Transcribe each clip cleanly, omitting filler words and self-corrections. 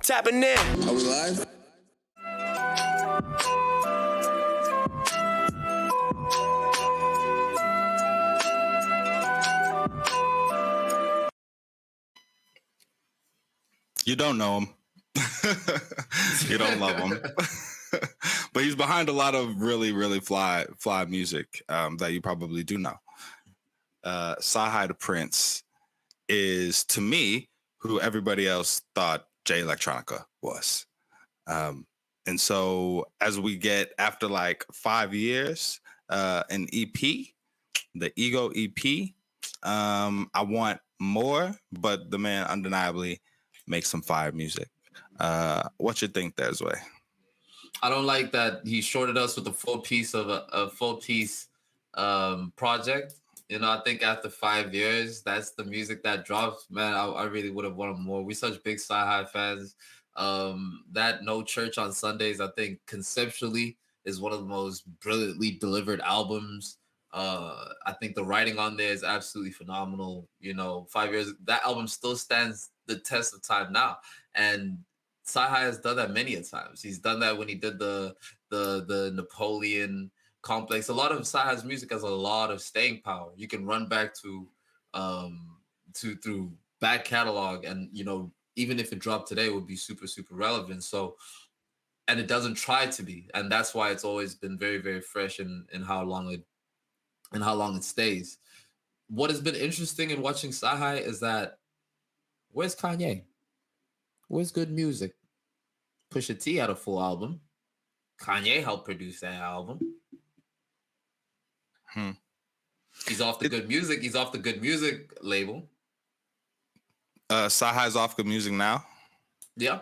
Tapping in. Are we live? You don't know him. You don't love him. But he's behind a lot of really, really fly music that you probably do know. Cyhi the Prince is, to me, who everybody else thought Jay Electronica was. And so as we get, after like 5 years, an EP, the EGOT EP, I want more, but the man undeniably makes some fire music. What you think, Desway? I don't like that he shorted us with a full piece of a full piece project. You know, I think after 5 years, that's the music that drops. Man, I really would have wanted more. We're such big Cyhi fans. That No Church on Sundays, I think conceptually is one of the most brilliantly delivered albums. I think the writing on there is absolutely phenomenal. You know, 5 years, that album still stands the test of time now. And Cyhi has done that many a times. He's done that when he did the Napoleon Complex. A lot of Cyhi's music has a lot of staying power. You can run back to through back catalog, and you know, even if it dropped today, it would be super, super relevant. So, and it doesn't try to be, and that's why it's always been very, very fresh in how long it stays. What has been interesting in watching Cyhi is that where's Kanye? Where's good music? Pusha T had a full album. Kanye helped produce that album. He's off the good music. He's off the good music label. Cyhi's off good music now? Yeah.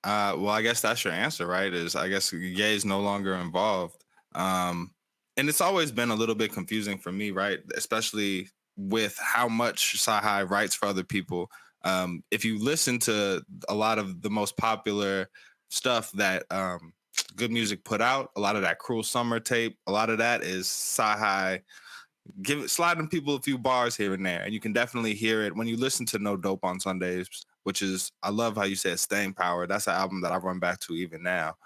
Well, I guess that's your answer, right? Is I guess Ye's no longer involved. And it's always been a little bit confusing for me, right? Especially with how much Cyhi writes for other people. If you listen to a lot of the most popular stuff that Good Music put out, a lot of that Cruel Summer tape, a lot of that is Cyhi sliding people a few bars here and there. And you can definitely hear it when you listen to No Dope on Sundays, which is, I love how you said Staying Power. That's an album that I run back to even now.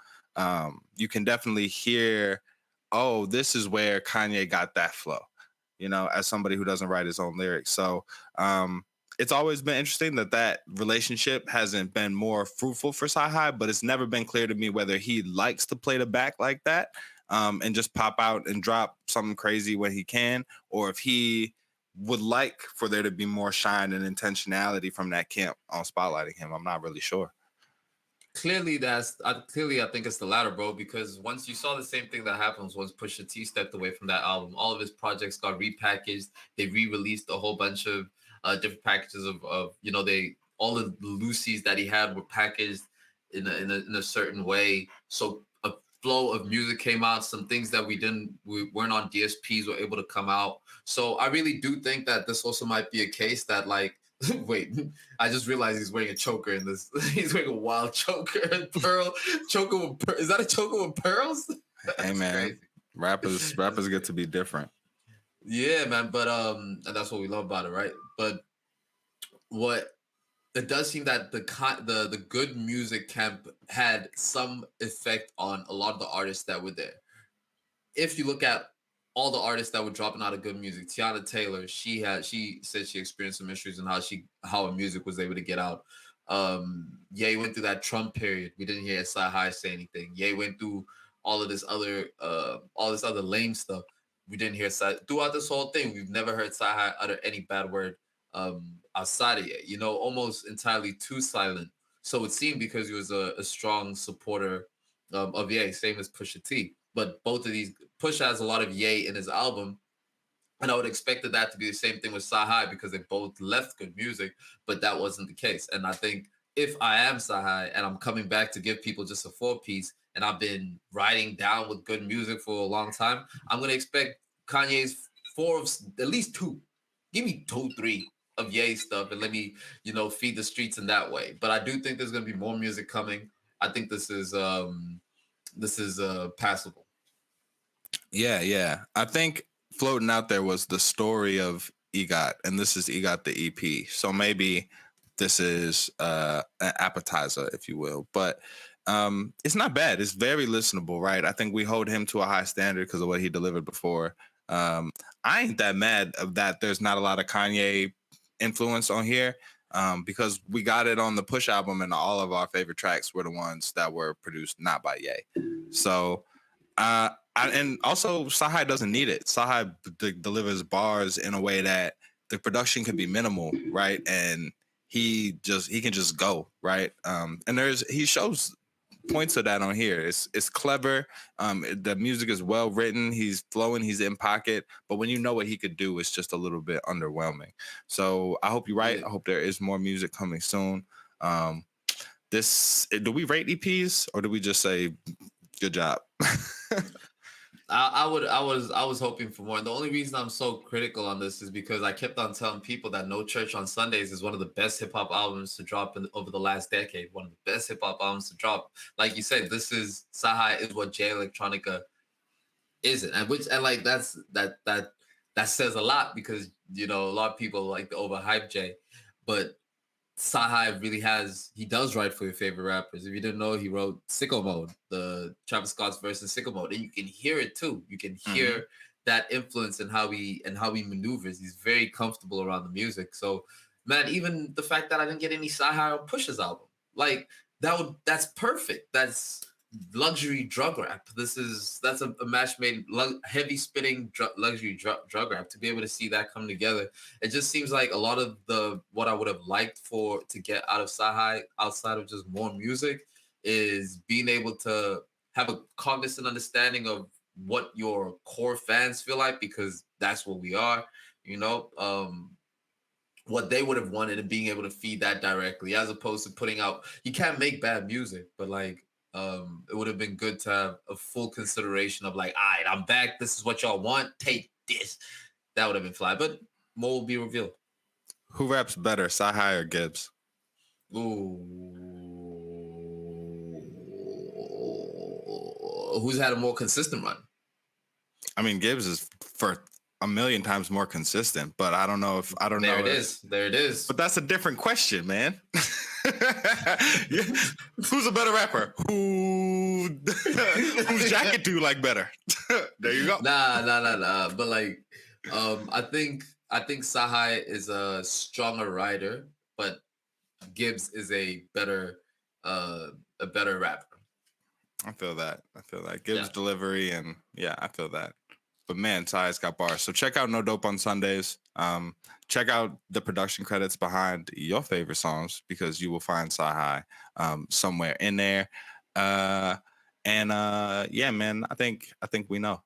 You can definitely hear, oh, this is where Kanye got that flow, you know, as somebody who doesn't write his own lyrics. So it's always been interesting that relationship hasn't been more fruitful for Cyhi, but it's never been clear to me whether he likes to play the back like that and just pop out and drop something crazy when he can, or if he would like for there to be more shine and intentionality from that camp on spotlighting him. I'm not really sure. Clearly, I think it's the latter, bro, because once you saw the same thing that happens once Pusha T stepped away from that album, all of his projects got repackaged. They re-released a whole bunch of different packages of you know, all of the Lucy's that he had were packaged in a certain way. So a flow of music came out. Some things that we weren't on DSPs were able to come out. So I really do think that this also might be a case that, like, wait, I just realized he's wearing a choker in this. He's wearing a wild choker and pearl choker with is that a choker with pearls? Hey man, crazy. rappers get to be different. Yeah, man, but and that's what we love about it, right? But what it does seem that the good music camp had some effect on a lot of the artists that were there. If you look at all the artists that were dropping out of good music, Tiana Taylor, she said she experienced some issues in how her music was able to get out. Ye went through that Trump period. We didn't hear Cyhi say anything. Ye went through all this other lame stuff. We didn't hear Cyhi throughout this whole thing. We've never heard Cyhi utter any bad word outside of Ye. You know, almost entirely too silent. So it seemed because he was a strong supporter of Ye, same as Pusha T. But both of these, Pusha has a lot of Ye in his album. And I would expect that to be the same thing with Cyhi because they both left good music, but that wasn't the case. And I think if I am Cyhi and I'm coming back to give people just a 4-piece and I've been riding down with good music for a long time, I'm going to expect Kanye's at least 2. Give me 2, 3 of Ye stuff and let me, you know, feed the streets in that way. But I do think there's going to be more music coming. I think this is passable. Yeah. I think floating out there was the story of EGOT, and this is EGOT the EP. So maybe this is an appetizer, if you will. But it's not bad. It's very listenable, right? I think we hold him to a high standard because of what he delivered before. Um, I ain't that mad of that. There's not a lot of Kanye influence on here, because we got it on the Push album, and all of our favorite tracks were the ones that were produced not by Ye. So, and also Cyhi doesn't need it. Cyhi delivers bars in a way that the production can be minimal, right? And he can just go, right? And he shows points of that on here. It's clever. The music is well written. He's flowing. He's in pocket. But when you know what he could do, it's just a little bit underwhelming. So I hope you're right. Yeah. I hope there is more music coming soon. Do we rate EPs or do we just say good job? I was hoping for more. And the only reason I'm so critical on this is because I kept on telling people that No Church on Sundays is one of the best hip hop albums to drop over the last decade. One of the best hip hop albums to drop. Like you said, this is Cyhi is what Jay Electronica isn't, and like that says a lot because a lot of people like to overhype Jay, but Cyhi really he does write for your favorite rappers. If you didn't know, he wrote Sicko Mode, the Travis Scott's verse in Sicko Mode. And you can hear it too. You can hear that influence in how he maneuvers. He's very comfortable around the music. So, man, even the fact that I didn't get any Cyhi on Push's album, like that's perfect. That's luxury drug rap. That's a match made heavy spitting luxury drug rap. To be able to see that come together, it just seems like a lot of what I would have liked to get out of Cyhi outside of just more music is being able to have a cognizant understanding of what your core fans feel like, because that's what we are, what they would have wanted and being able to feed that directly, as opposed to putting out. You can't make bad music, but like it would have been good to have a full consideration of like, all right, I'm back. This is what y'all want. Take this. That would have been fly, but more will be revealed. Who raps better, Cyhi or Gibbs? Ooh. Who's had a more consistent run? I mean, Gibbs is for a million times more consistent, but I don't know if There it is. But that's a different question, man. Who's a better rapper? Whose jacket do you like better? There you go. Nah. But like, I think Cyhi is a stronger writer, but Gibbs is a better rapper. I feel that. Gibbs delivery, and I feel that. But man, Cyhi's got bars. So check out No Dope on Sundays. Check out the production credits behind your favorite songs, because you will find Cyhi somewhere in there. Yeah, man, I think we know.